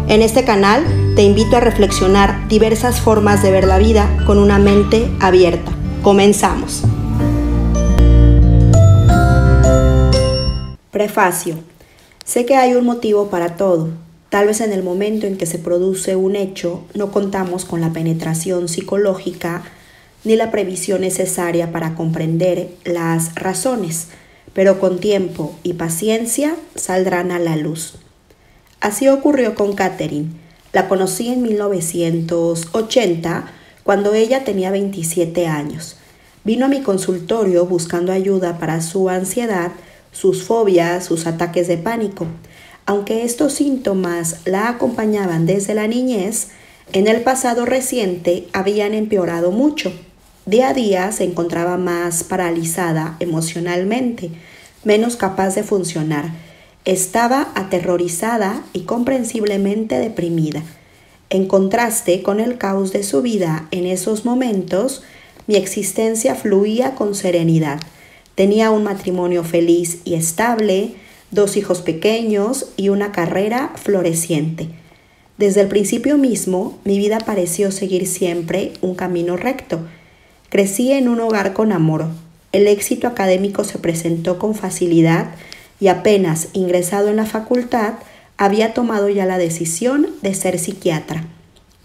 En este canal te invito a reflexionar diversas formas de ver la vida con una mente abierta. Comenzamos. Prefacio. Sé que hay un motivo para todo. Tal vez en el momento en que se produce un hecho no contamos con la penetración psicológica ni la previsión necesaria para comprender las razones, pero con tiempo y paciencia saldrán a la luz. Así ocurrió con Catherine. La conocí en 1980, cuando ella tenía 27 años. Vino a mi consultorio buscando ayuda para su ansiedad, sus fobias, sus ataques de pánico. Aunque estos síntomas la acompañaban desde la niñez, en el pasado reciente habían empeorado mucho. Día a día se encontraba más paralizada emocionalmente, menos capaz de funcionar. Estaba aterrorizada y comprensiblemente deprimida. En contraste con el caos de su vida en esos momentos, mi existencia fluía con serenidad. Tenía un matrimonio feliz y estable, 2 hijos pequeños y una carrera floreciente. Desde el principio mismo, mi vida pareció seguir siempre un camino recto. Crecí en un hogar con amor. El éxito académico se presentó con facilidad y apenas ingresado en la facultad, había tomado ya la decisión de ser psiquiatra.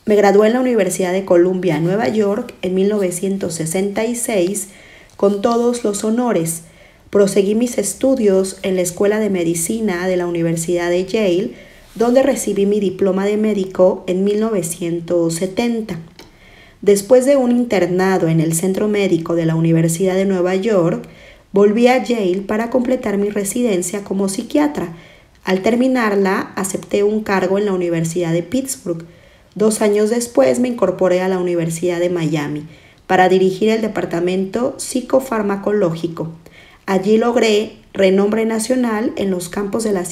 Me gradué en la Universidad de Columbia, en Nueva York, en 1966, con todos los honores. Proseguí mis estudios en la Escuela de Medicina de la Universidad de Yale, donde recibí mi diploma de médico en 1970. Después de un internado en el Centro Médico de la Universidad de Nueva York, volví a Yale para completar mi residencia como psiquiatra. Al terminarla, acepté un cargo en la Universidad de Pittsburgh. 2 años después me incorporé a la Universidad de Miami para dirigir el departamento psicofarmacológico. Allí logré renombre nacional en los campos de la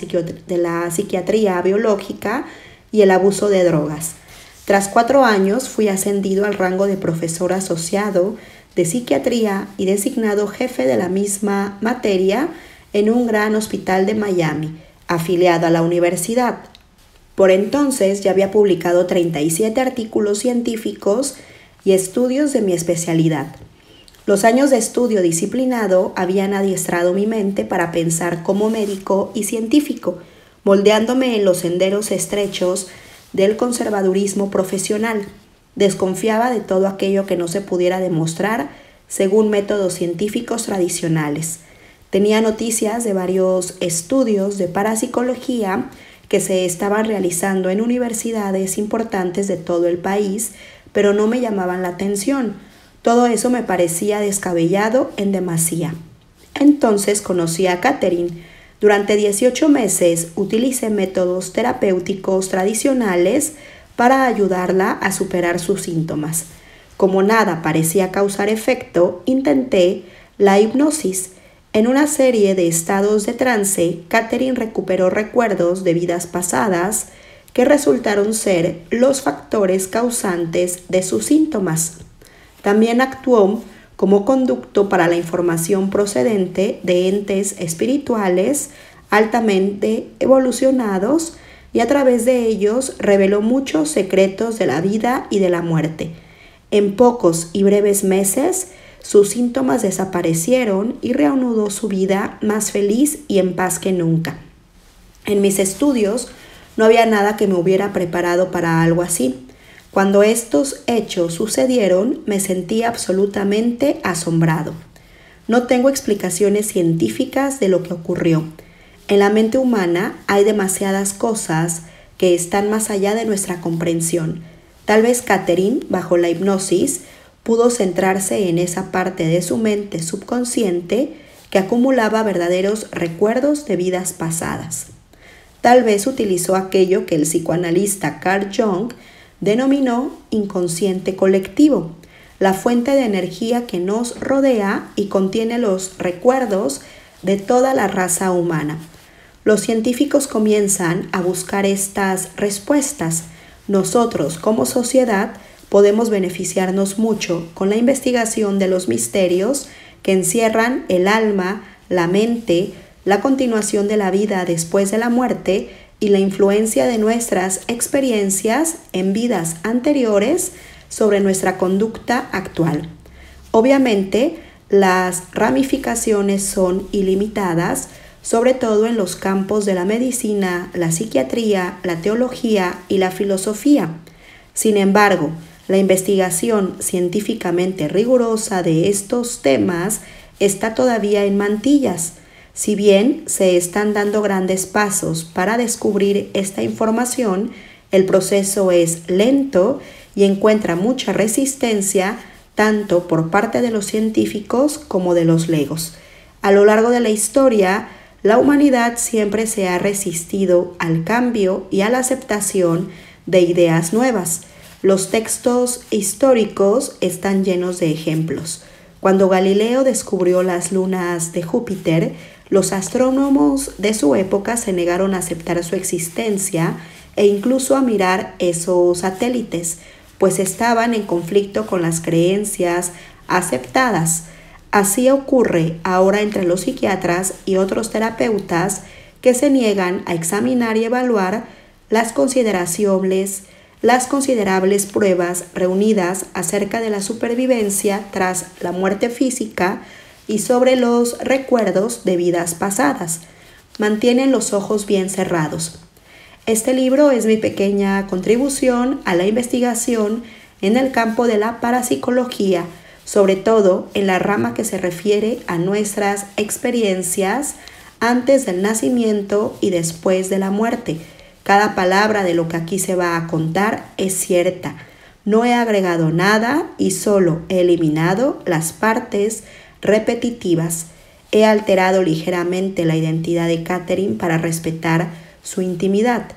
psiquiatría biológica y el abuso de drogas. Tras 4 años fui ascendido al rango de profesor asociado de psiquiatría y designado jefe de la misma materia en un gran hospital de Miami, afiliado a la universidad. Por entonces ya había publicado 37 artículos científicos y estudios de mi especialidad. Los años de estudio disciplinado habían adiestrado mi mente para pensar como médico y científico, moldeándome en los senderos estrechos del conservadurismo profesional. Desconfiaba de todo aquello que no se pudiera demostrar según métodos científicos tradicionales. Tenía noticias de varios estudios de parapsicología que se estaban realizando en universidades importantes de todo el país, pero no me llamaban la atención. Todo eso me parecía descabellado en demasía. Entonces conocí a Catherine. Durante 18 meses utilicé métodos terapéuticos tradicionales para ayudarla a superar sus síntomas. Como nada parecía causar efecto, intenté la hipnosis. En una serie de estados de trance, Catherine recuperó recuerdos de vidas pasadas que resultaron ser los factores causantes de sus síntomas. También actuó como conducto para la información procedente de entes espirituales altamente evolucionados y a través de ellos reveló muchos secretos de la vida y de la muerte. En pocos y breves meses, sus síntomas desaparecieron y reanudó su vida más feliz y en paz que nunca. En mis estudios no había nada que me hubiera preparado para algo así. Cuando estos hechos sucedieron, me sentí absolutamente asombrado. No tengo explicaciones científicas de lo que ocurrió. En la mente humana hay demasiadas cosas que están más allá de nuestra comprensión. Tal vez Catherine, bajo la hipnosis, pudo centrarse en esa parte de su mente subconsciente que acumulaba verdaderos recuerdos de vidas pasadas. Tal vez utilizó aquello que el psicoanalista Carl Jung denominó inconsciente colectivo, la fuente de energía que nos rodea y contiene los recuerdos de toda la raza humana. Los científicos comienzan a buscar estas respuestas. Nosotros, como sociedad, podemos beneficiarnos mucho con la investigación de los misterios que encierran el alma, la mente, la continuación de la vida después de la muerte y la influencia de nuestras experiencias en vidas anteriores sobre nuestra conducta actual. Obviamente, las ramificaciones son ilimitadas, sobre todo en los campos de la medicina, la psiquiatría, la teología y la filosofía. Sin embargo, la investigación científicamente rigurosa de estos temas está todavía en mantillas. Si bien se están dando grandes pasos para descubrir esta información, el proceso es lento y encuentra mucha resistencia tanto por parte de los científicos como de los legos. A lo largo de la historia, la humanidad siempre se ha resistido al cambio y a la aceptación de ideas nuevas. Los textos históricos están llenos de ejemplos. Cuando Galileo descubrió las lunas de Júpiter, los astrónomos de su época se negaron a aceptar su existencia e incluso a mirar esos satélites, pues estaban en conflicto con las creencias aceptadas. Así ocurre ahora entre los psiquiatras y otros terapeutas que se niegan a examinar y evaluar las considerables pruebas reunidas acerca de la supervivencia tras la muerte física y sobre los recuerdos de vidas pasadas. Mantienen los ojos bien cerrados. Este libro es mi pequeña contribución a la investigación en el campo de la parapsicología, sobre todo en la rama que se refiere a nuestras experiencias antes del nacimiento y después de la muerte. Cada palabra de lo que aquí se va a contar es cierta. No he agregado nada y solo he eliminado las partes repetitivas. He alterado ligeramente la identidad de Catherine para respetar su intimidad.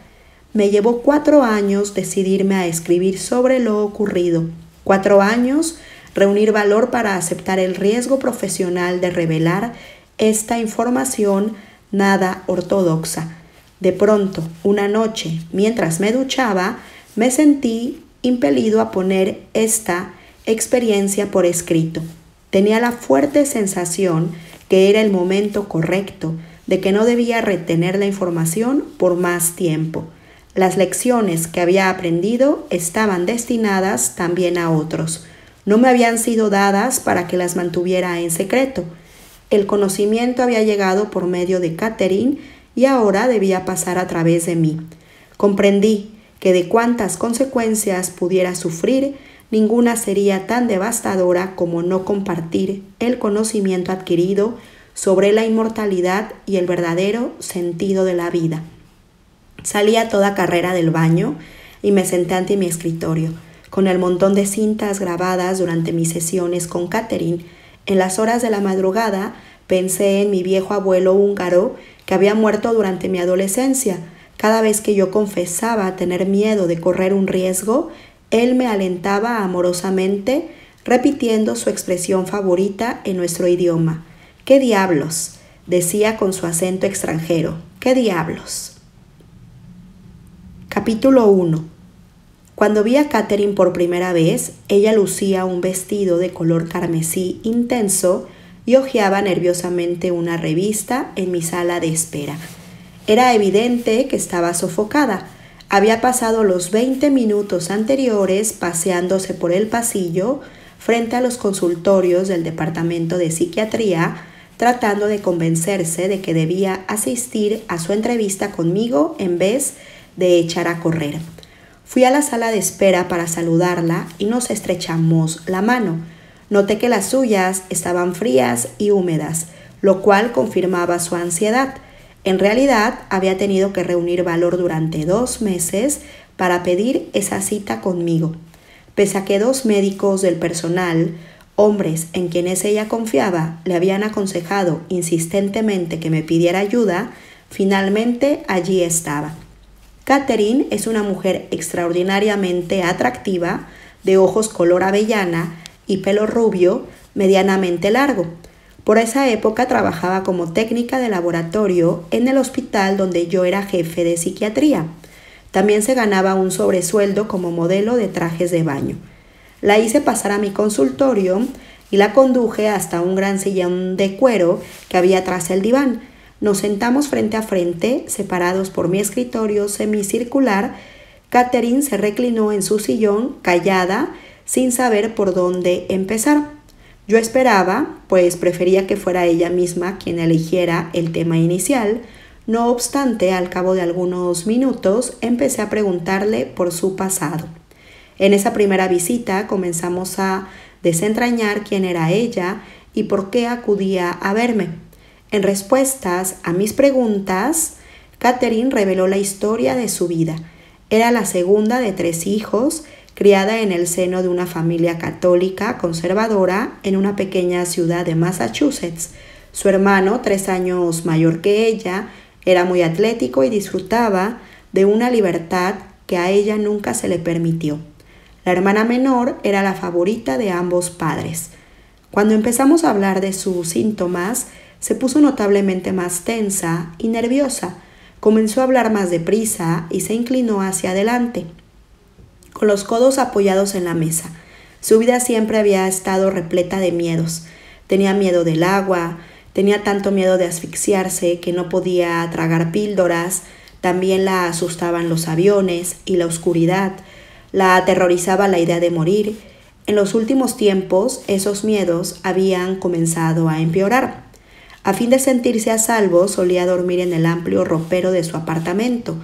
Me llevó 4 años decidirme a escribir sobre lo ocurrido. 4 años reunir valor para aceptar el riesgo profesional de revelar esta información nada ortodoxa. De pronto, una noche, mientras me duchaba, me sentí impelido a poner esta experiencia por escrito. Tenía la fuerte sensación que era el momento correcto, de que no debía retener la información por más tiempo. Las lecciones que había aprendido estaban destinadas también a otros. No me habían sido dadas para que las mantuviera en secreto. El conocimiento había llegado por medio de Catherine y ahora debía pasar a través de mí. Comprendí que de cuántas consecuencias pudiera sufrir, ninguna sería tan devastadora como no compartir el conocimiento adquirido sobre la inmortalidad y el verdadero sentido de la vida. Salí a toda carrera del baño y me senté ante mi escritorio, con el montón de cintas grabadas durante mis sesiones con Catherine. En las horas de la madrugada pensé en mi viejo abuelo húngaro que había muerto durante mi adolescencia. Cada vez que yo confesaba tener miedo de correr un riesgo, él me alentaba amorosamente, repitiendo su expresión favorita en nuestro idioma. «¿Qué diablos?», decía con su acento extranjero. «¿Qué diablos?». Capítulo 1. Cuando vi a Catherine por primera vez, ella lucía un vestido de color carmesí intenso y hojeaba nerviosamente una revista en mi sala de espera. Era evidente que estaba sofocada. Había pasado los 20 minutos anteriores paseándose por el pasillo frente a los consultorios del departamento de psiquiatría, tratando de convencerse de que debía asistir a su entrevista conmigo en vez de echar a correr. Fui a la sala de espera para saludarla y nos estrechamos la mano. Noté que las suyas estaban frías y húmedas, lo cual confirmaba su ansiedad. En realidad, había tenido que reunir valor durante 2 meses para pedir esa cita conmigo. Pese a que 2 médicos del personal, hombres en quienes ella confiaba, le habían aconsejado insistentemente que me pidiera ayuda, finalmente allí estaba. Catherine es una mujer extraordinariamente atractiva, de ojos color avellana y pelo rubio medianamente largo. Por esa época trabajaba como técnica de laboratorio en el hospital donde yo era jefe de psiquiatría. También se ganaba un sobresueldo como modelo de trajes de baño. La hice pasar a mi consultorio y la conduje hasta un gran sillón de cuero que había tras el diván. Nos sentamos frente a frente, separados por mi escritorio semicircular. Catherine se reclinó en su sillón, callada, sin saber por dónde empezar. Yo esperaba, pues prefería que fuera ella misma quien eligiera el tema inicial. No obstante, al cabo de algunos minutos, empecé a preguntarle por su pasado. En esa primera visita comenzamos a desentrañar quién era ella y por qué acudía a verme. En respuestas a mis preguntas, Catherine reveló la historia de su vida. Era la segunda de 3 hijos, criada en el seno de una familia católica conservadora en una pequeña ciudad de Massachusetts. Su hermano, 3 años mayor que ella, era muy atlético y disfrutaba de una libertad que a ella nunca se le permitió. La hermana menor era la favorita de ambos padres. Cuando empezamos a hablar de sus síntomas, se puso notablemente más tensa y nerviosa. Comenzó a hablar más deprisa y se inclinó hacia adelante, con los codos apoyados en la mesa. Su vida siempre había estado repleta de miedos. Tenía miedo del agua, tenía tanto miedo de asfixiarse que no podía tragar píldoras. También la asustaban los aviones y la oscuridad. La aterrorizaba la idea de morir. En los últimos tiempos, esos miedos habían comenzado a empeorar. A fin de sentirse a salvo, solía dormir en el amplio ropero de su apartamento.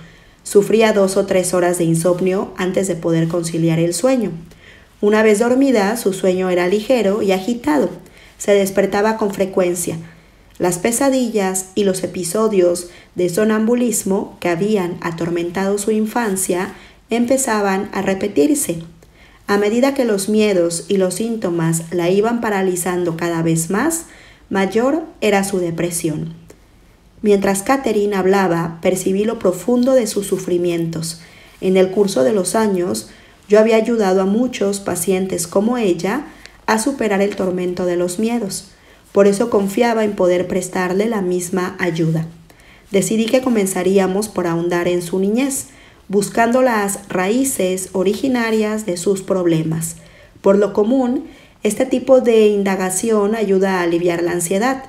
Sufría 2 o 3 horas de insomnio antes de poder conciliar el sueño. Una vez dormida, su sueño era ligero y agitado. Se despertaba con frecuencia. Las pesadillas y los episodios de sonambulismo que habían atormentado su infancia empezaban a repetirse. A medida que los miedos y los síntomas la iban paralizando cada vez más, mayor era su depresión. Mientras Catherine hablaba, percibí lo profundo de sus sufrimientos. En el curso de los años, yo había ayudado a muchos pacientes como ella a superar el tormento de los miedos. Por eso confiaba en poder prestarle la misma ayuda. Decidí que comenzaríamos por ahondar en su niñez, buscando las raíces originarias de sus problemas. Por lo común, este tipo de indagación ayuda a aliviar la ansiedad.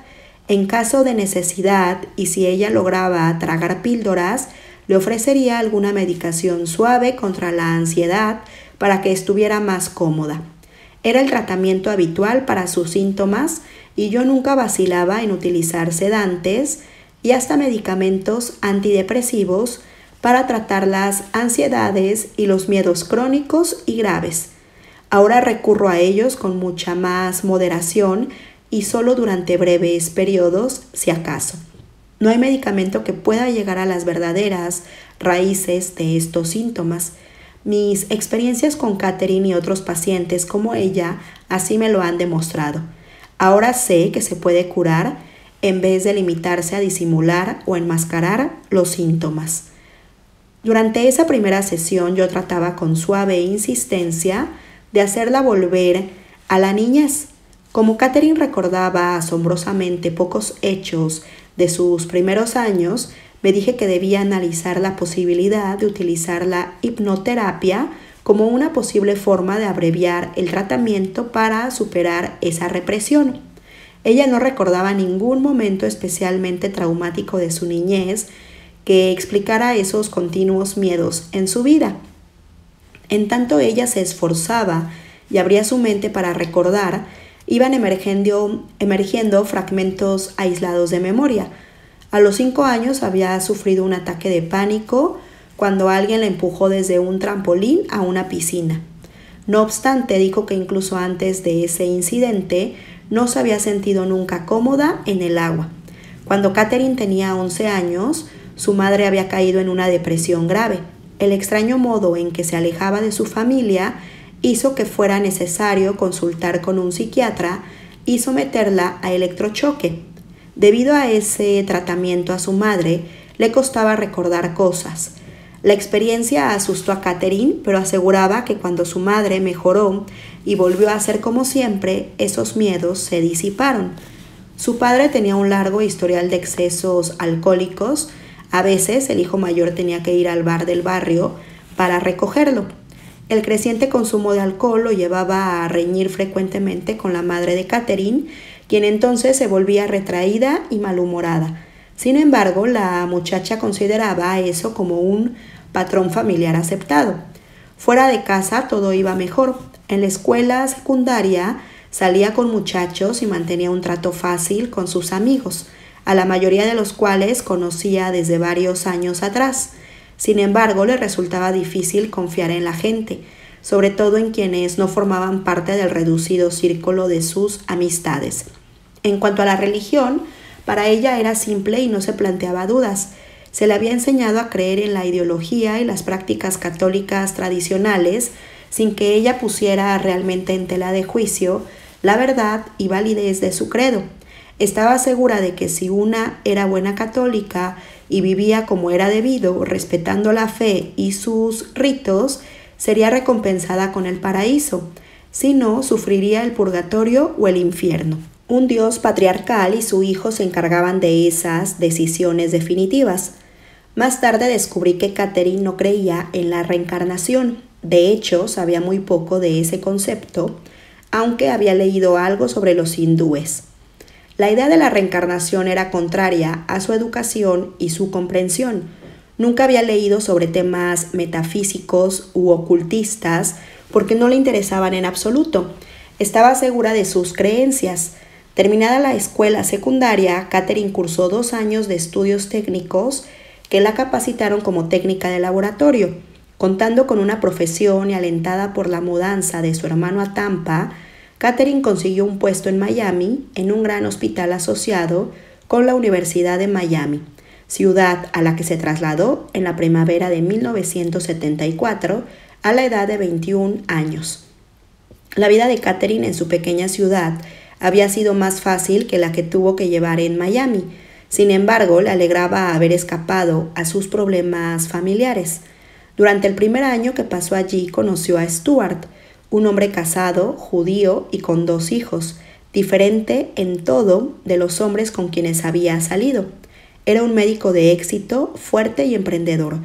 En caso de necesidad y si ella lograba tragar píldoras, le ofrecería alguna medicación suave contra la ansiedad para que estuviera más cómoda. Era el tratamiento habitual para sus síntomas y yo nunca vacilaba en utilizar sedantes y hasta medicamentos antidepresivos para tratar las ansiedades y los miedos crónicos y graves. Ahora recurro a ellos con mucha más moderación y solo durante breves periodos, si acaso. No hay medicamento que pueda llegar a las verdaderas raíces de estos síntomas. Mis experiencias con Catherine y otros pacientes como ella así me lo han demostrado. Ahora sé que se puede curar en vez de limitarse a disimular o enmascarar los síntomas. Durante esa primera sesión yo trataba con suave insistencia de hacerla volver a la niñez. Como Catherine recordaba asombrosamente pocos hechos de sus primeros años, me dije que debía analizar la posibilidad de utilizar la hipnoterapia como una posible forma de abreviar el tratamiento para superar esa represión. Ella no recordaba ningún momento especialmente traumático de su niñez que explicara esos continuos miedos en su vida. En tanto ella se esforzaba y abría su mente para recordar, iban emergiendo fragmentos aislados de memoria. A los 5 años había sufrido un ataque de pánico cuando alguien la empujó desde un trampolín a una piscina. No obstante, dijo que incluso antes de ese incidente no se había sentido nunca cómoda en el agua. Cuando Catherine tenía 11 años, su madre había caído en una depresión grave. El extraño modo en que se alejaba de su familia hizo que fuera necesario consultar con un psiquiatra y someterla a electrochoque. Debido a ese tratamiento a su madre, le costaba recordar cosas. La experiencia asustó a Catherine, pero aseguraba que cuando su madre mejoró y volvió a ser como siempre, esos miedos se disiparon. Su padre tenía un largo historial de excesos alcohólicos. A veces el hijo mayor tenía que ir al bar del barrio para recogerlo. El creciente consumo de alcohol lo llevaba a reñir frecuentemente con la madre de Catherine, quien entonces se volvía retraída y malhumorada. Sin embargo, la muchacha consideraba eso como un patrón familiar aceptado. Fuera de casa todo iba mejor. En la escuela secundaria salía con muchachos y mantenía un trato fácil con sus amigos, a la mayoría de los cuales conocía desde varios años atrás. Sin embargo, le resultaba difícil confiar en la gente, sobre todo en quienes no formaban parte del reducido círculo de sus amistades. En cuanto a la religión, para ella era simple y no se planteaba dudas. Se le había enseñado a creer en la ideología y las prácticas católicas tradicionales sin que ella pusiera realmente en tela de juicio la verdad y validez de su credo. Estaba segura de que si una era buena católica y vivía como era debido, respetando la fe y sus ritos, sería recompensada con el paraíso. Si no, sufriría el purgatorio o el infierno. Un Dios patriarcal y su hijo se encargaban de esas decisiones definitivas. Más tarde descubrí que Catherine no creía en la reencarnación. De hecho, sabía muy poco de ese concepto, aunque había leído algo sobre los hindúes. La idea de la reencarnación era contraria a su educación y su comprensión. Nunca había leído sobre temas metafísicos u ocultistas porque no le interesaban en absoluto. Estaba segura de sus creencias. Terminada la escuela secundaria, Catherine cursó 2 años de estudios técnicos que la capacitaron como técnica de laboratorio. Contando con una profesión y alentada por la mudanza de su hermano a Tampa, Catherine consiguió un puesto en Miami en un gran hospital asociado con la Universidad de Miami, ciudad a la que se trasladó en la primavera de 1974 a la edad de 21 años. La vida de Catherine en su pequeña ciudad había sido más fácil que la que tuvo que llevar en Miami. Sin embargo, le alegraba haber escapado a sus problemas familiares. Durante el primer año que pasó allí conoció a Stuart, un hombre casado, judío y con 2 hijos, diferente en todo de los hombres con quienes había salido. Era un médico de éxito, fuerte y emprendedor.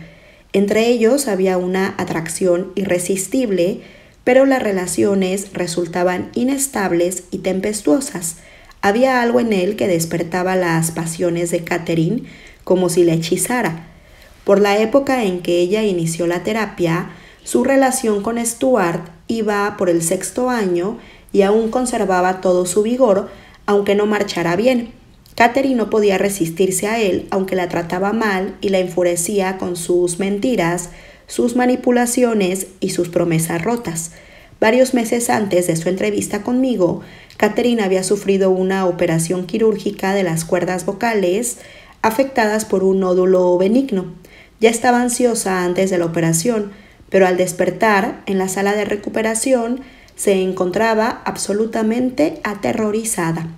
Entre ellos había una atracción irresistible, pero las relaciones resultaban inestables y tempestuosas. Había algo en él que despertaba las pasiones de Catherine como si la hechizara. Por la época en que ella inició la terapia, su relación con Stuart iba por el 6º año y aún conservaba todo su vigor, aunque no marchara bien. Catherine no podía resistirse a él, aunque la trataba mal y la enfurecía con sus mentiras, sus manipulaciones y sus promesas rotas. Varios meses antes de su entrevista conmigo, Catherine había sufrido una operación quirúrgica de las cuerdas vocales afectadas por un nódulo benigno. Ya estaba ansiosa antes de la operación, pero al despertar en la sala de recuperación se encontraba absolutamente aterrorizada.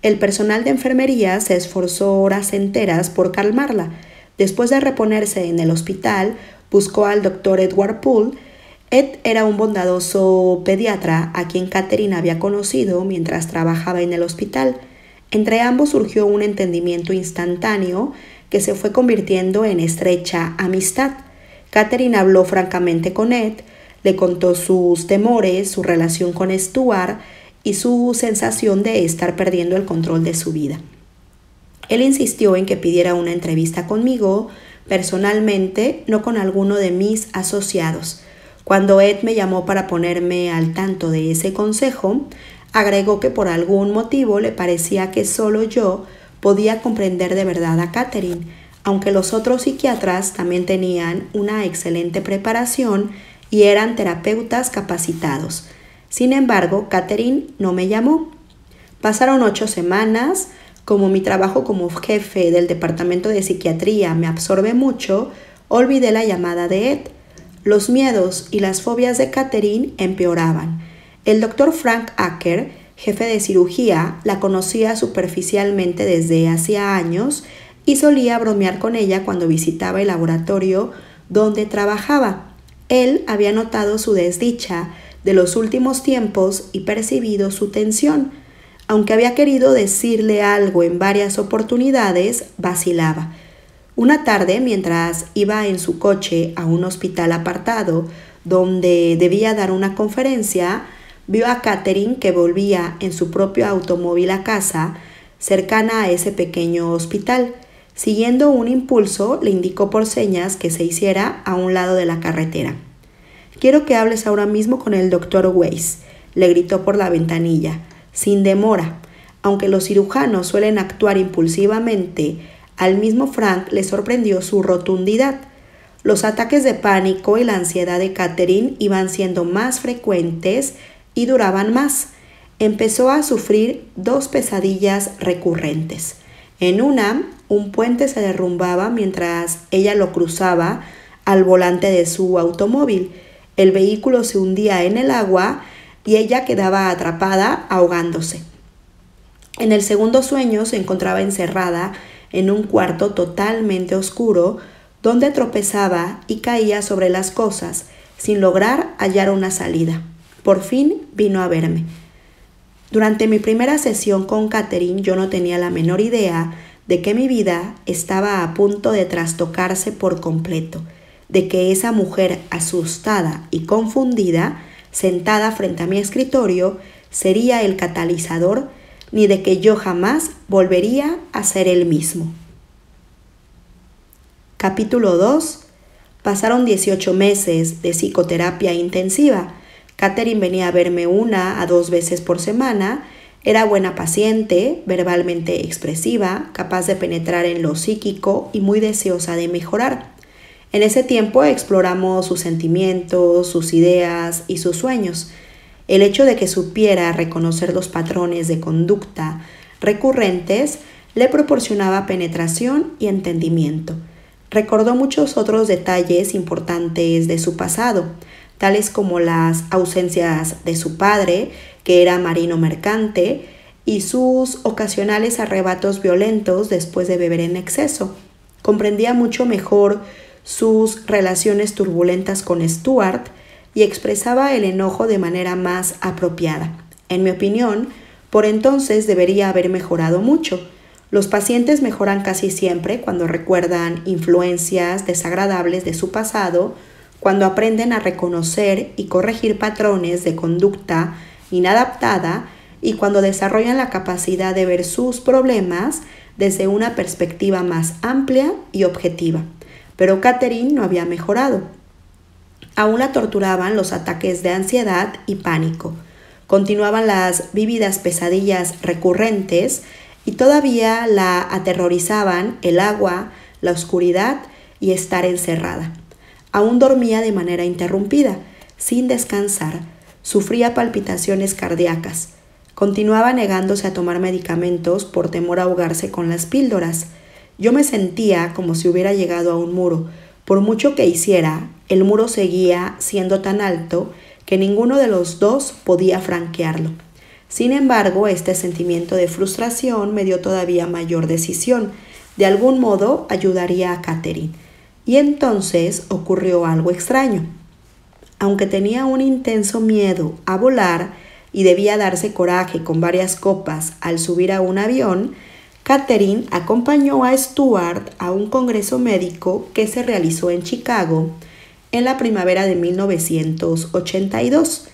El personal de enfermería se esforzó horas enteras por calmarla. Después de reponerse en el hospital, buscó al doctor Edward Poole. Ed era un bondadoso pediatra a quien Catherine había conocido mientras trabajaba en el hospital. Entre ambos surgió un entendimiento instantáneo que se fue convirtiendo en estrecha amistad. Catherine habló francamente con Ed, le contó sus temores, su relación con Stuart y su sensación de estar perdiendo el control de su vida. Él insistió en que pidiera una entrevista conmigo personalmente, no con alguno de mis asociados. Cuando Ed me llamó para ponerme al tanto de ese consejo, agregó que por algún motivo le parecía que solo yo podía comprender de verdad a Catherine, aunque los otros psiquiatras también tenían una excelente preparación y eran terapeutas capacitados. Sin embargo, Catherine no me llamó. Pasaron 8 semanas. Como mi trabajo como jefe del departamento de psiquiatría me absorbe mucho, olvidé la llamada de Ed. Los miedos y las fobias de Catherine empeoraban. El doctor Frank Acker, jefe de cirugía, la conocía superficialmente desde hacía años y solía bromear con ella cuando visitaba el laboratorio donde trabajaba. Él había notado su desdicha de los últimos tiempos y percibido su tensión. Aunque había querido decirle algo en varias oportunidades, vacilaba. Una tarde, mientras iba en su coche a un hospital apartado donde debía dar una conferencia, vio a Catherine que volvía en su propio automóvil a casa, cercana a ese pequeño hospital. Siguiendo un impulso, le indicó por señas que se hiciera a un lado de la carretera. «Quiero que hables ahora mismo con el doctor Weiss», le gritó por la ventanilla, «sin demora». Aunque los cirujanos suelen actuar impulsivamente, al mismo Frank le sorprendió su rotundidad. Los ataques de pánico y la ansiedad de Catherine iban siendo más frecuentes y duraban más. Empezó a sufrir 2 pesadillas recurrentes. En una, un puente se derrumbaba mientras ella lo cruzaba al volante de su automóvil. El vehículo se hundía en el agua y ella quedaba atrapada, ahogándose. En el segundo sueño se encontraba encerrada en un cuarto totalmente oscuro, donde tropezaba y caía sobre las cosas, sin lograr hallar una salida. Por fin vino a verme. Durante mi primera sesión con Catherine, yo no tenía la menor idea de que mi vida estaba a punto de trastocarse por completo, de que esa mujer asustada y confundida, sentada frente a mi escritorio, sería el catalizador, ni de que yo jamás volvería a ser el mismo. Capítulo 2. Pasaron 18 meses de psicoterapia intensiva. Catherine venía a verme 1 a 2 veces por semana. Era buena paciente, verbalmente expresiva, capaz de penetrar en lo psíquico y muy deseosa de mejorar. En ese tiempo exploramos sus sentimientos, sus ideas y sus sueños. El hecho de que supiera reconocer los patrones de conducta recurrentes le proporcionaba penetración y entendimiento. Recordó muchos otros detalles importantes de su pasado, tales como las ausencias de su padre, que era marino mercante, y sus ocasionales arrebatos violentos después de beber en exceso. Comprendía mucho mejor sus relaciones turbulentas con Stuart y expresaba el enojo de manera más apropiada. En mi opinión, por entonces debería haber mejorado mucho. Los pacientes mejoran casi siempre cuando recuerdan influencias desagradables de su pasado, cuando aprenden a reconocer y corregir patrones de conducta inadaptada y cuando desarrollan la capacidad de ver sus problemas desde una perspectiva más amplia y objetiva. Pero Catherine no había mejorado. Aún la torturaban los ataques de ansiedad y pánico. Continuaban las vívidas pesadillas recurrentes y todavía la aterrorizaban el agua, la oscuridad y estar encerrada. Aún dormía de manera interrumpida, sin descansar. Sufría palpitaciones cardíacas. Continuaba negándose a tomar medicamentos por temor a ahogarse con las píldoras. Yo me sentía como si hubiera llegado a un muro. Por mucho que hiciera, el muro seguía siendo tan alto que ninguno de los dos podía franquearlo. Sin embargo, este sentimiento de frustración me dio todavía mayor decisión. De algún modo ayudaría a Catherine. Y entonces ocurrió algo extraño. Aunque tenía un intenso miedo a volar y debía darse coraje con varias copas al subir a un avión, Catherine acompañó a Stuart a un congreso médico que se realizó en Chicago en la primavera de 1982.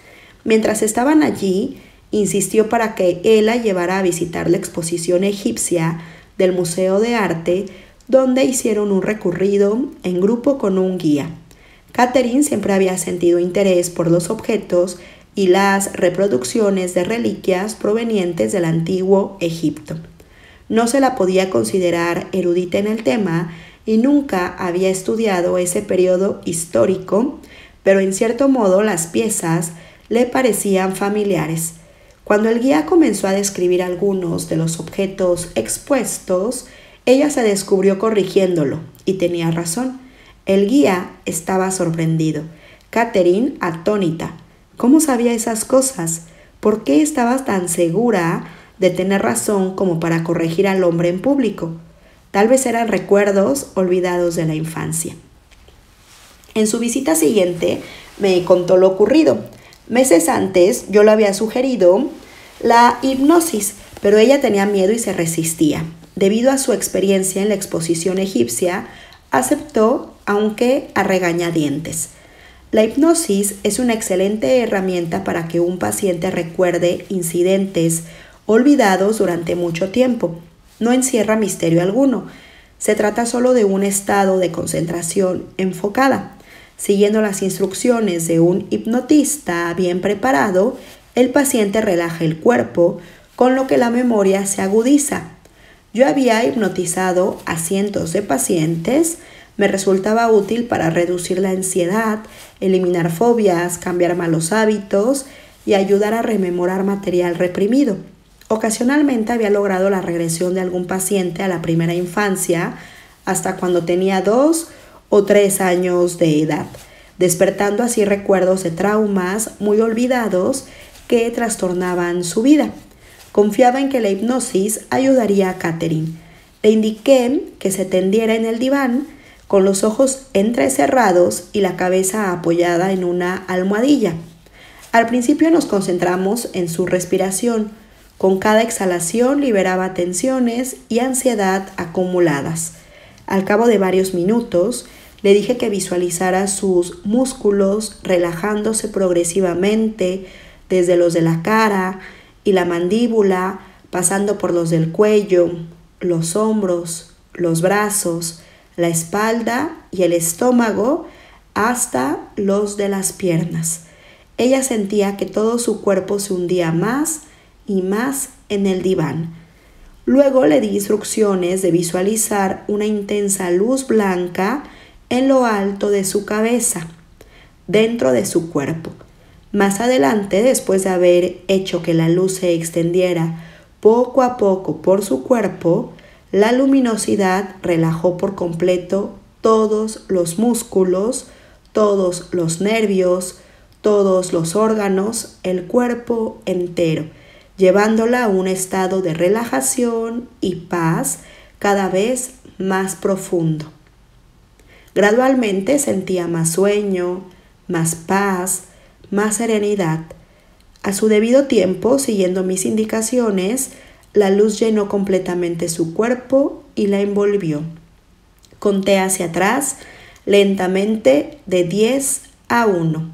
Mientras estaban allí, insistió para que él la llevara a visitar la exposición egipcia del Museo de Arte, donde hicieron un recorrido en grupo con un guía. Catherine siempre había sentido interés por los objetos y las reproducciones de reliquias provenientes del antiguo Egipto. No se la podía considerar erudita en el tema y nunca había estudiado ese periodo histórico, pero en cierto modo las piezas le parecían familiares. Cuando el guía comenzó a describir algunos de los objetos expuestos, ella se descubrió corrigiéndolo y tenía razón. El guía estaba sorprendido. Catherine atónita. ¿Cómo sabía esas cosas? ¿Por qué estabas tan segura de tener razón como para corregir al hombre en público? Tal vez eran recuerdos olvidados de la infancia. En su visita siguiente me contó lo ocurrido. Meses antes yo le había sugerido la hipnosis, pero ella tenía miedo y se resistía. Debido a su experiencia en la exposición egipcia, aceptó, aunque a regañadientes. La hipnosis es una excelente herramienta para que un paciente recuerde incidentes olvidados durante mucho tiempo. No encierra misterio alguno. Se trata solo de un estado de concentración enfocada. Siguiendo las instrucciones de un hipnotista bien preparado, el paciente relaja el cuerpo, con lo que la memoria se agudiza. Yo había hipnotizado a cientos de pacientes. Me resultaba útil para reducir la ansiedad, eliminar fobias, cambiar malos hábitos y ayudar a rememorar material reprimido. Ocasionalmente había logrado la regresión de algún paciente a la primera infancia hasta cuando tenía 2 o 3 años de edad, despertando así recuerdos de traumas muy olvidados que trastornaban su vida. Confiaba en que la hipnosis ayudaría a Catherine. Le indiqué que se tendiera en el diván con los ojos entrecerrados y la cabeza apoyada en una almohadilla. Al principio nos concentramos en su respiración. Con cada exhalación liberaba tensiones y ansiedad acumuladas. Al cabo de varios minutos, le dije que visualizara sus músculos relajándose progresivamente desde los de la cara y la mandíbula, pasando por los del cuello, los hombros, los brazos, la espalda y el estómago, hasta los de las piernas. Ella sentía que todo su cuerpo se hundía más y más en el diván. Luego le di instrucciones de visualizar una intensa luz blanca en lo alto de su cabeza, dentro de su cuerpo. Más adelante, después de haber hecho que la luz se extendiera poco a poco por su cuerpo, la luminosidad relajó por completo todos los músculos, todos los nervios, todos los órganos, el cuerpo entero, llevándola a un estado de relajación y paz cada vez más profundo. Gradualmente sentía más sueño, más paz, más serenidad. A su debido tiempo, siguiendo mis indicaciones, la luz llenó completamente su cuerpo y la envolvió. Conté hacia atrás lentamente de 10 a 1.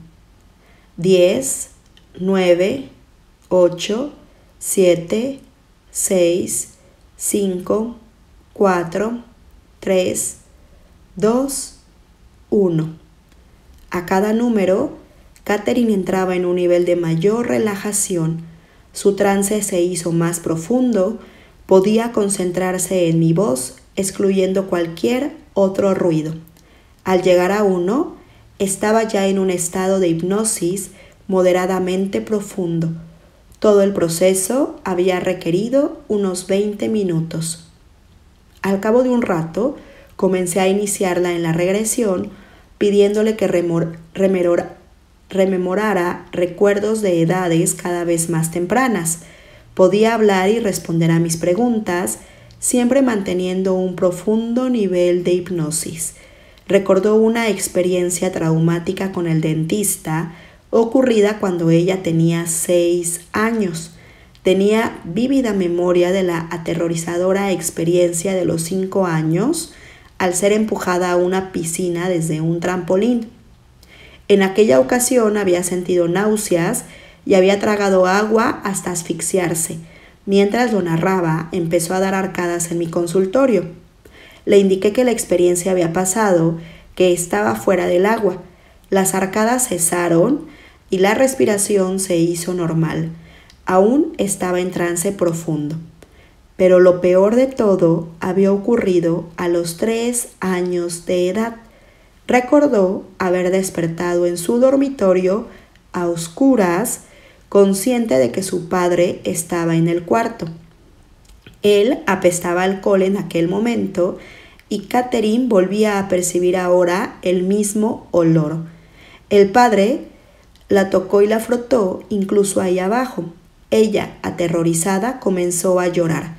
10, 9, 8, 7, 6, 5, 4, 3, 2, 1. A cada número, Catherine entraba en un nivel de mayor relajación. Su trance se hizo más profundo, podía concentrarse en mi voz, excluyendo cualquier otro ruido. Al llegar a 1, estaba ya en un estado de hipnosis moderadamente profundo. Todo el proceso había requerido unos 20 minutos. Al cabo de un rato, comencé a iniciarla en la regresión, pidiéndole que rememorara recuerdos de edades cada vez más tempranas. Podía hablar y responder a mis preguntas, siempre manteniendo un profundo nivel de hipnosis. Recordó una experiencia traumática con el dentista ocurrida cuando ella tenía 6 años. Tenía vívida memoria de la aterrorizadora experiencia de los 5 años al ser empujada a una piscina desde un trampolín. En aquella ocasión había sentido náuseas y había tragado agua hasta asfixiarse. Mientras lo narraba, empezó a dar arcadas en mi consultorio. Le indiqué que la experiencia había pasado, que estaba fuera del agua. Las arcadas cesaron y la respiración se hizo normal. Aún estaba en trance profundo. Pero lo peor de todo había ocurrido a los 3 años de edad. Recordó haber despertado en su dormitorio a oscuras, consciente de que su padre estaba en el cuarto. Él apestaba alcohol en aquel momento y Catherine volvía a percibir ahora el mismo olor. El padre la tocó y la frotó incluso ahí abajo. Ella, aterrorizada, comenzó a llorar.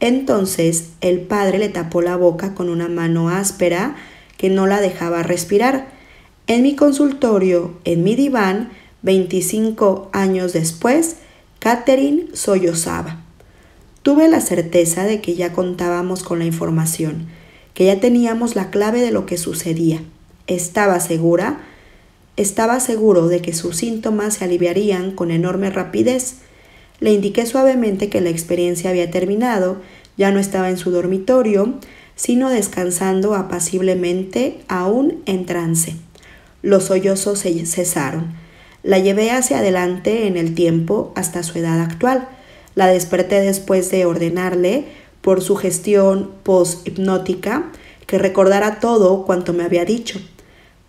Entonces el padre le tapó la boca con una mano áspera que no la dejaba respirar. En mi consultorio, en mi diván, 25 años después, Catherine sollozaba. Tuve la certeza de que ya contábamos con la información, que ya teníamos la clave de lo que sucedía. Estaba seguro de que sus síntomas se aliviarían con enorme rapidez. Le indiqué suavemente que la experiencia había terminado, ya no estaba en su dormitorio, sino descansando apaciblemente, aún en trance. Los sollozos cesaron. La llevé hacia adelante en el tiempo hasta su edad actual. La desperté después de ordenarle, por sugestión post-hipnótica, que recordara todo cuanto me había dicho.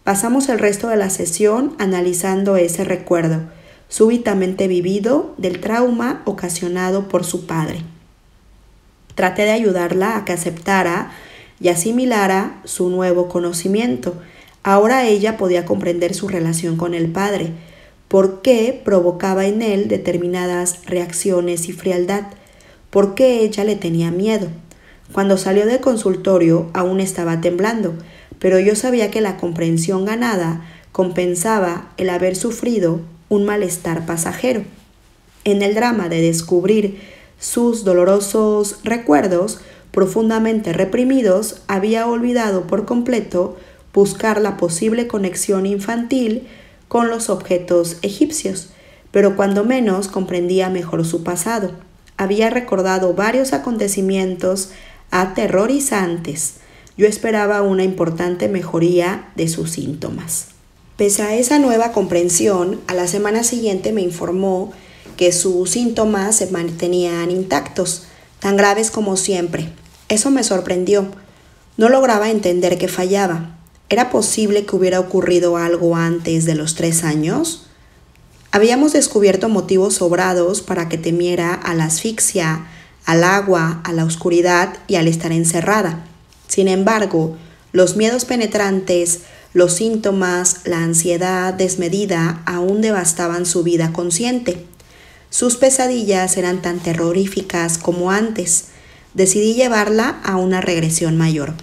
Pasamos el resto de la sesión analizando ese recuerdo, súbitamente vivido, del trauma ocasionado por su padre. Traté de ayudarla a que aceptara y asimilara su nuevo conocimiento. Ahora ella podía comprender su relación con el padre, por qué provocaba en él determinadas reacciones y frialdad, por qué ella le tenía miedo. Cuando salió del consultorio aún estaba temblando, pero yo sabía que la comprensión ganada compensaba el haber sufrido un malestar pasajero. En el drama de descubrir sus dolorosos recuerdos profundamente reprimidos, había olvidado por completo buscar la posible conexión infantil con los objetos egipcios, pero cuando menos comprendía mejor su pasado. Había recordado varios acontecimientos aterrorizantes. Yo esperaba una importante mejoría de sus síntomas. Pese a esa nueva comprensión, a la semana siguiente me informó que sus síntomas se mantenían intactos, tan graves como siempre. Eso me sorprendió. No lograba entender qué fallaba. ¿Era posible que hubiera ocurrido algo antes de los 3 años? Habíamos descubierto motivos sobrados para que temiera a la asfixia, al agua, a la oscuridad y al estar encerrada. Sin embargo, los miedos penetrantes, los síntomas, la ansiedad desmedida aún devastaban su vida consciente. Sus pesadillas eran tan terroríficas como antes. Decidí llevarla a una regresión mayor.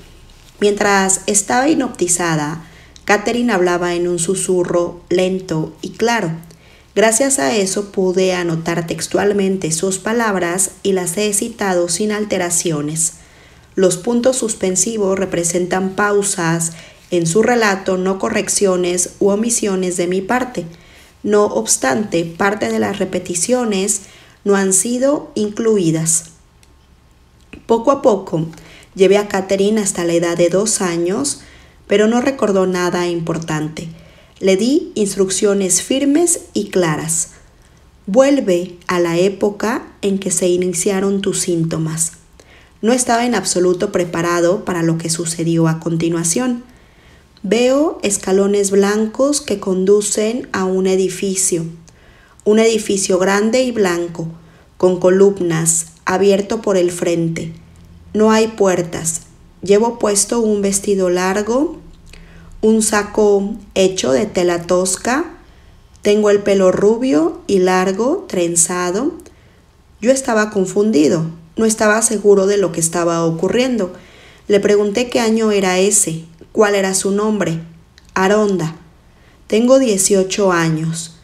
Mientras estaba hipnotizada, Catherine hablaba en un susurro lento y claro. Gracias a eso pude anotar textualmente sus palabras y las he citado sin alteraciones. Los puntos suspensivos representan pausas en su relato, no correcciones u omisiones de mi parte. No obstante, parte de las repeticiones no han sido incluidas. Poco a poco, llevé a Catherine hasta la edad de 2 años, pero no recordó nada importante. Le di instrucciones firmes y claras. Vuelve a la época en que se iniciaron tus síntomas. No estaba en absoluto preparado para lo que sucedió a continuación. Veo escalones blancos que conducen a un edificio grande y blanco, con columnas, abierto por el frente. No hay puertas. Llevo puesto un vestido largo, un saco hecho de tela tosca. Tengo el pelo rubio y largo, trenzado. Yo estaba confundido. No estaba seguro de lo que estaba ocurriendo. Le pregunté qué año era ese, cuál era su nombre. Aronda. Tengo 18 años.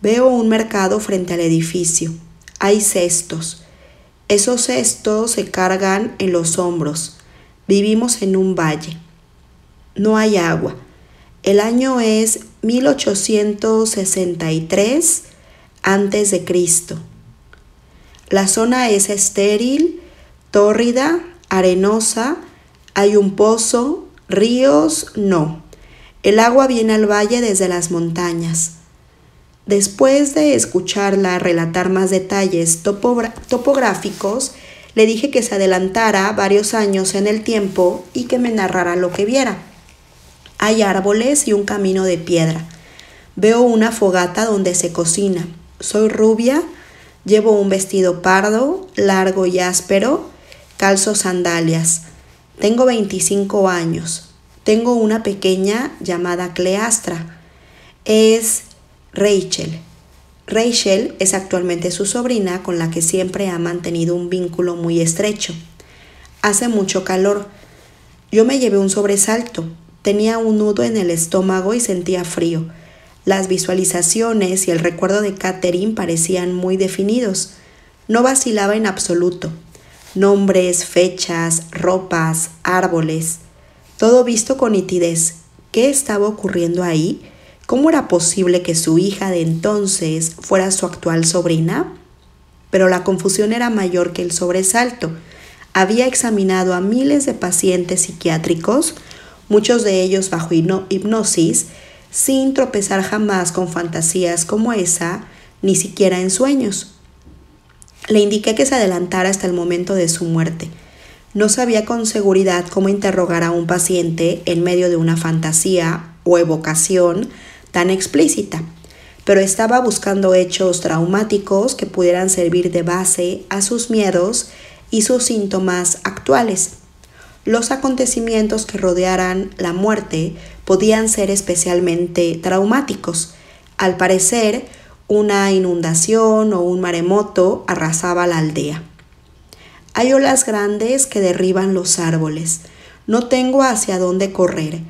Veo un mercado frente al edificio. Hay cestos. Esos cestos se cargan en los hombros. Vivimos en un valle. No hay agua. El año es 1863 a.C. La zona es estéril, tórrida, arenosa. Hay un pozo, ríos, no. El agua viene al valle desde las montañas. Después de escucharla relatar más detalles topográficos, le dije que se adelantara varios años en el tiempo y que me narrara lo que viera. Hay árboles y un camino de piedra. Veo una fogata donde se cocina. Soy rubia, llevo un vestido pardo, largo y áspero, calzo sandalias. Tengo 25 años. Tengo una pequeña llamada Cleastra. Es Rachel. Rachel es actualmente su sobrina con la que siempre ha mantenido un vínculo muy estrecho. Hace mucho calor. Yo me llevé un sobresalto. Tenía un nudo en el estómago y sentía frío. Las visualizaciones y el recuerdo de Catherine parecían muy definidos. No vacilaba en absoluto. Nombres, fechas, ropas, árboles. Todo visto con nitidez. ¿Qué estaba ocurriendo ahí? ¿Cómo era posible que su hija de entonces fuera su actual sobrina? Pero la confusión era mayor que el sobresalto. Había examinado a miles de pacientes psiquiátricos, muchos de ellos bajo hipnosis, sin tropezar jamás con fantasías como esa, ni siquiera en sueños. Le indiqué que se adelantara hasta el momento de su muerte. No sabía con seguridad cómo interrogar a un paciente en medio de una fantasía o evocación tan explícita, pero estaba buscando hechos traumáticos que pudieran servir de base a sus miedos y sus síntomas actuales. Los acontecimientos que rodearan la muerte podían ser especialmente traumáticos. Al parecer, una inundación o un maremoto arrasaba la aldea. Hay olas grandes que derriban los árboles. No tengo hacia dónde correr.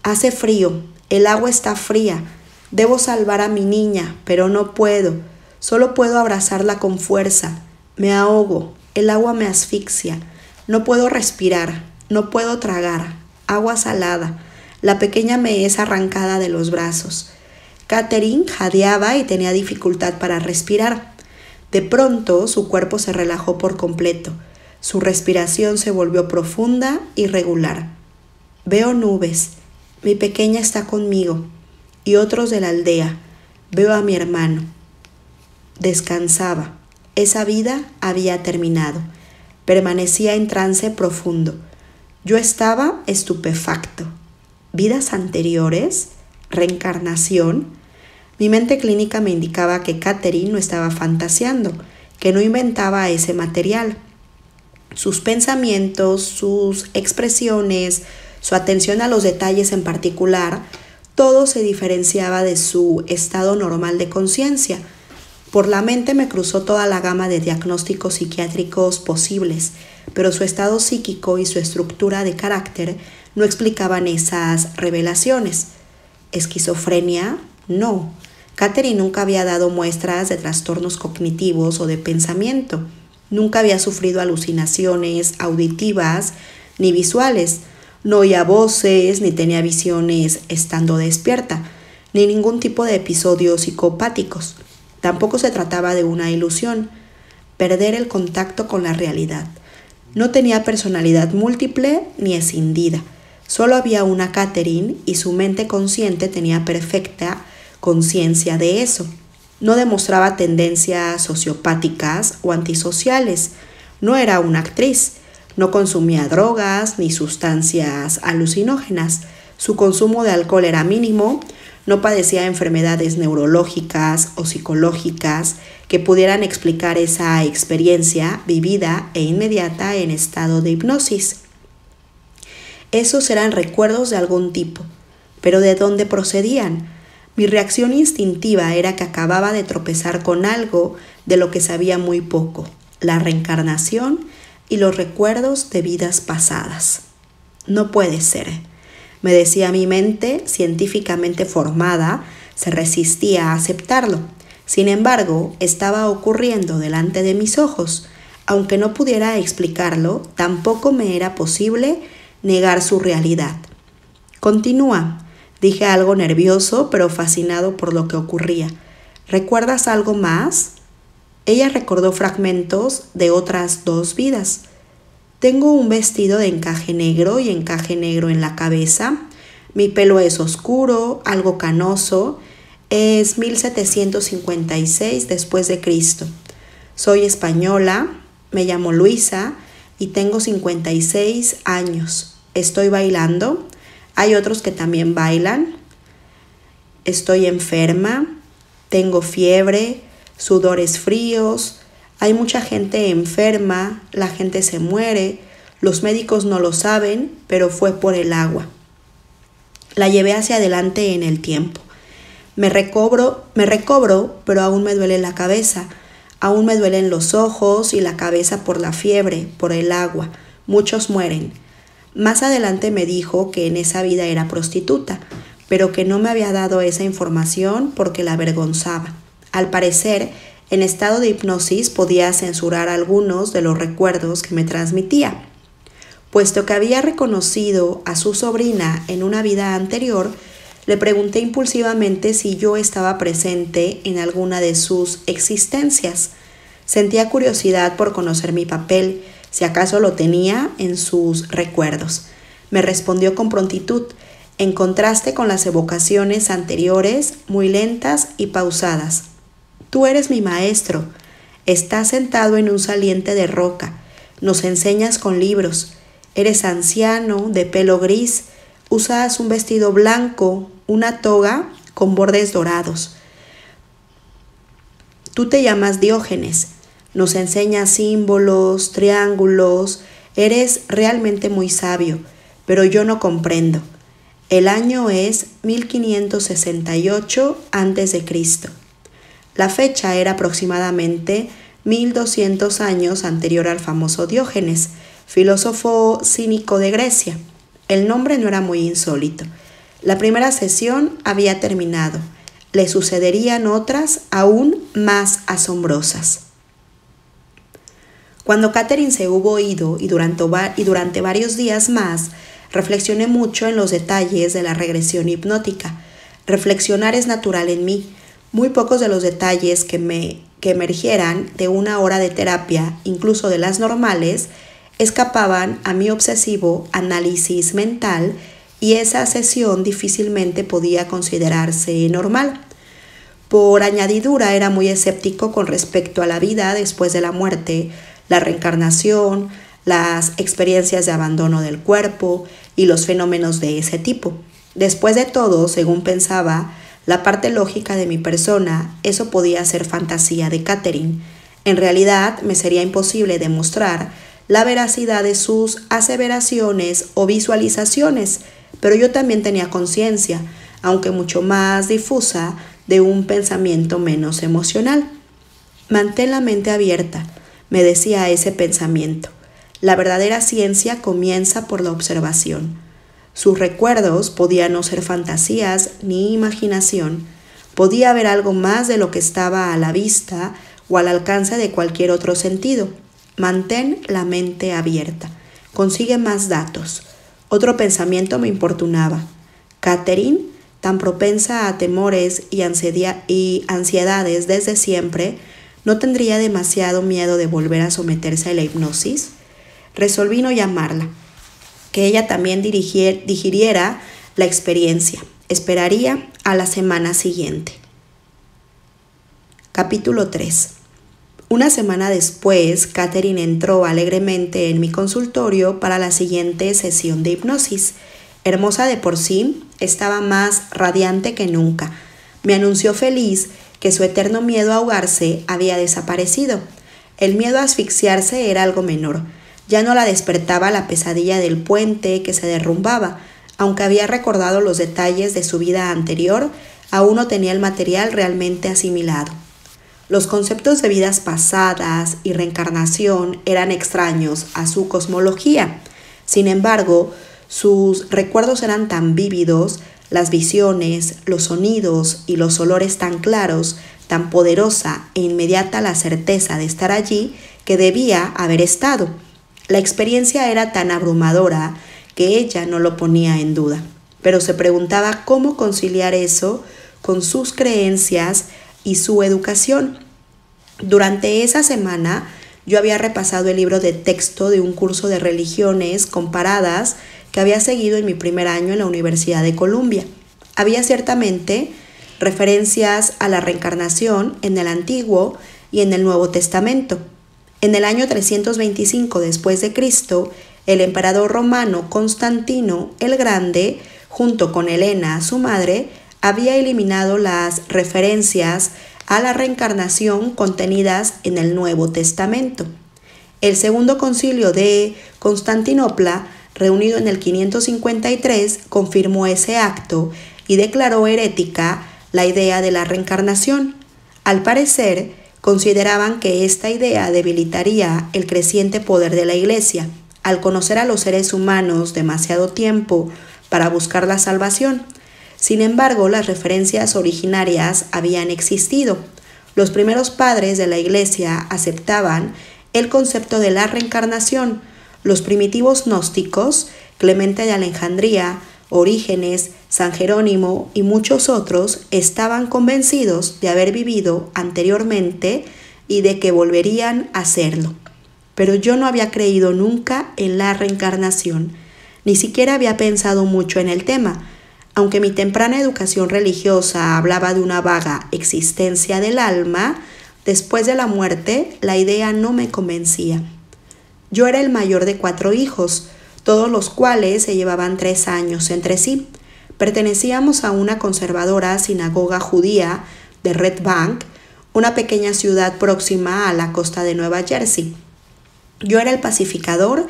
Hace frío, el agua está fría. Debo salvar a mi niña, pero no puedo. Solo puedo abrazarla con fuerza. Me ahogo, el agua me asfixia. No puedo respirar, no puedo tragar. Agua salada. La pequeña me es arrancada de los brazos. Catherine jadeaba y tenía dificultad para respirar. De pronto su cuerpo se relajó por completo. Su respiración se volvió profunda y regular. Veo nubes. Mi pequeña está conmigo. Y otros de la aldea. Veo a mi hermano. Descansaba. Esa vida había terminado. Permanecía en trance profundo. Yo estaba estupefacto. ¿Vidas anteriores? ¿Reencarnación? Mi mente clínica me indicaba que Catherine no estaba fantaseando, que no inventaba ese material. Sus pensamientos, sus expresiones, su atención a los detalles en particular, todo se diferenciaba de su estado normal de conciencia. Por la mente me cruzó toda la gama de diagnósticos psiquiátricos posibles, pero su estado psíquico y su estructura de carácter no explicaban esas revelaciones. ¿Esquizofrenia? No. Catherine nunca había dado muestras de trastornos cognitivos o de pensamiento. Nunca había sufrido alucinaciones auditivas ni visuales. No oía voces ni tenía visiones estando despierta, ni ningún tipo de episodios psicopáticos. Tampoco se trataba de una ilusión, perder el contacto con la realidad. No tenía personalidad múltiple ni escindida. Solo había una Catherine y su mente consciente tenía perfecta conciencia de eso. No demostraba tendencias sociopáticas o antisociales. No era una actriz. No consumía drogas ni sustancias alucinógenas. Su consumo de alcohol era mínimo. No padecía enfermedades neurológicas o psicológicas que pudieran explicar esa experiencia vivida e inmediata en estado de hipnosis. Esos eran recuerdos de algún tipo, pero ¿de dónde procedían? Mi reacción instintiva era que acababa de tropezar con algo de lo que sabía muy poco, la reencarnación y los recuerdos de vidas pasadas. No puede ser, me decía mi mente, científicamente formada, se resistía a aceptarlo. Sin embargo, estaba ocurriendo delante de mis ojos. Aunque no pudiera explicarlo, tampoco me era posible negar su realidad. Continúa, dije algo nervioso, pero fascinado por lo que ocurría. ¿Recuerdas algo más? Ella recordó fragmentos de otras 2 vidas. Tengo un vestido de encaje negro y encaje negro en la cabeza. Mi pelo es oscuro, algo canoso. Es 1756 después de Cristo. Soy española, me llamo Luisa y tengo 56 años. Estoy bailando. Hay otros que también bailan. Estoy enferma. Tengo fiebre, sudores fríos. Hay mucha gente enferma. La gente se muere. Los médicos no lo saben, pero fue por el agua. La llevé hacia adelante en el tiempo. Me recobro, pero aún me duele la cabeza. Aún me duelen los ojos y la cabeza por la fiebre, por el agua. Muchos mueren. Más adelante me dijo que en esa vida era prostituta, pero que no me había dado esa información porque la avergonzaba. Al parecer, en estado de hipnosis podía censurar algunos de los recuerdos que me transmitía. Puesto que había reconocido a su sobrina en una vida anterior, le pregunté impulsivamente si yo estaba presente en alguna de sus existencias. Sentía curiosidad por conocer mi papel, si acaso lo tenía en sus recuerdos. Me respondió con prontitud, en contraste con las evocaciones anteriores, muy lentas y pausadas. Tú eres mi maestro. Estás sentado en un saliente de roca. Nos enseñas con libros. Eres anciano, de pelo gris. Usas un vestido blanco, una toga con bordes dorados. Tú te llamas Diógenes. Nos enseñas símbolos, triángulos. Eres realmente muy sabio, pero yo no comprendo. El año es 1568 a.C. La fecha era aproximadamente 1200 años anterior al famoso Diógenes, filósofo cínico de Grecia. El nombre no era muy insólito. La primera sesión había terminado. Le sucederían otras aún más asombrosas. Cuando Catherine se hubo ido y durante varios días más, reflexioné mucho en los detalles de la regresión hipnótica. Reflexionar es natural en mí. Muy pocos de los detalles que emergieran de una hora de terapia, incluso de las normales, escapaban a mi obsesivo análisis mental y esa sesión difícilmente podía considerarse normal. Por añadidura, era muy escéptico con respecto a la vida después de la muerte, la reencarnación, las experiencias de abandono del cuerpo y los fenómenos de ese tipo. Después de todo, según pensaba, la parte lógica de mi persona, eso podía ser fantasía de Catherine. En realidad, me sería imposible demostrar la veracidad de sus aseveraciones o visualizaciones, pero yo también tenía conciencia, aunque mucho más difusa, de un pensamiento menos emocional. Mantén la mente abierta, me decía ese pensamiento. La verdadera ciencia comienza por la observación. Sus recuerdos podían no ser fantasías ni imaginación. Podía haber algo más de lo que estaba a la vista o al alcance de cualquier otro sentido. Mantén la mente abierta. Consigue más datos. Otro pensamiento me importunaba. Catherine, tan propensa a temores y ansiedades desde siempre, ¿no tendría demasiado miedo de volver a someterse a la hipnosis? Resolví no llamarla, que ella también digiriera la experiencia. Esperaría a la semana siguiente. Capítulo 3. Una semana después, Catherine entró alegremente en mi consultorio para la siguiente sesión de hipnosis. Hermosa de por sí, estaba más radiante que nunca. Me anunció feliz que su eterno miedo a ahogarse había desaparecido. El miedo a asfixiarse era algo menor. Ya no la despertaba la pesadilla del puente que se derrumbaba. Aunque había recordado los detalles de su vida anterior, aún no tenía el material realmente asimilado. Los conceptos de vidas pasadas y reencarnación eran extraños a su cosmología. Sin embargo, sus recuerdos eran tan vívidos, las visiones, los sonidos y los olores tan claros, tan poderosa e inmediata la certeza de estar allí, que debía haber estado. La experiencia era tan abrumadora que ella no lo ponía en duda, pero se preguntaba cómo conciliar eso con sus creencias y su educación. Durante esa semana yo había repasado el libro de texto de un curso de religiones comparadas que había seguido en mi primer año en la Universidad de Columbia. Había ciertamente referencias a la reencarnación en el Antiguo y en el Nuevo Testamento. En el año 325 después de Cristo, el emperador romano Constantino el Grande, junto con Helena, su madre, había eliminado las referencias a la reencarnación contenidas en el Nuevo Testamento. El Segundo Concilio de Constantinopla, reunido en el 553, confirmó ese acto y declaró herética la idea de la reencarnación. Al parecer, consideraban que esta idea debilitaría el creciente poder de la Iglesia, al conocer a los seres humanos demasiado tiempo para buscar la salvación. Sin embargo, las referencias originarias habían existido. Los primeros padres de la Iglesia aceptaban el concepto de la reencarnación. Los primitivos gnósticos, Clemente de Alejandría, Orígenes, San Jerónimo y muchos otros, estaban convencidos de haber vivido anteriormente y de que volverían a hacerlo. pero yo no había creído nunca en la reencarnación, ni siquiera había pensado mucho en el tema, aunque mi temprana educación religiosa hablaba de una vaga existencia del alma. Después de la muerte, la idea no me convencía. Yo era el mayor de 4 hijos, todos los cuales se llevaban 3 años entre sí. Pertenecíamos a una conservadora sinagoga judía de Red Bank, una pequeña ciudad próxima a la costa de Nueva Jersey. Yo era el pacificador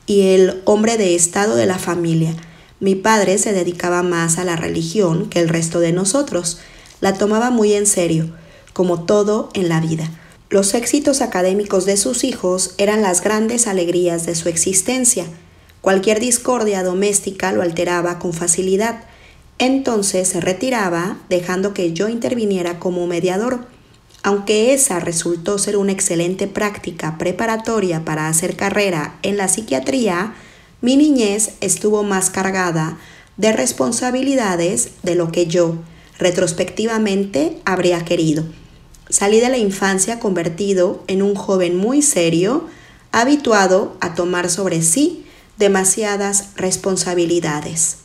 y el hombre de estado de la familia. Mi padre se dedicaba más a la religión que el resto de nosotros. La tomaba muy en serio, como todo en la vida. Los éxitos académicos de sus hijos eran las grandes alegrías de su existencia. Cualquier discordia doméstica lo alteraba con facilidad. Entonces se retiraba, dejando que yo interviniera como mediador. Aunque esa resultó ser una excelente práctica preparatoria para hacer carrera en la psiquiatría, mi niñez estuvo más cargada de responsabilidades de lo que yo, retrospectivamente, habría querido. Salí de la infancia convertido en un joven muy serio, habituado a tomar sobre sí demasiadas responsabilidades.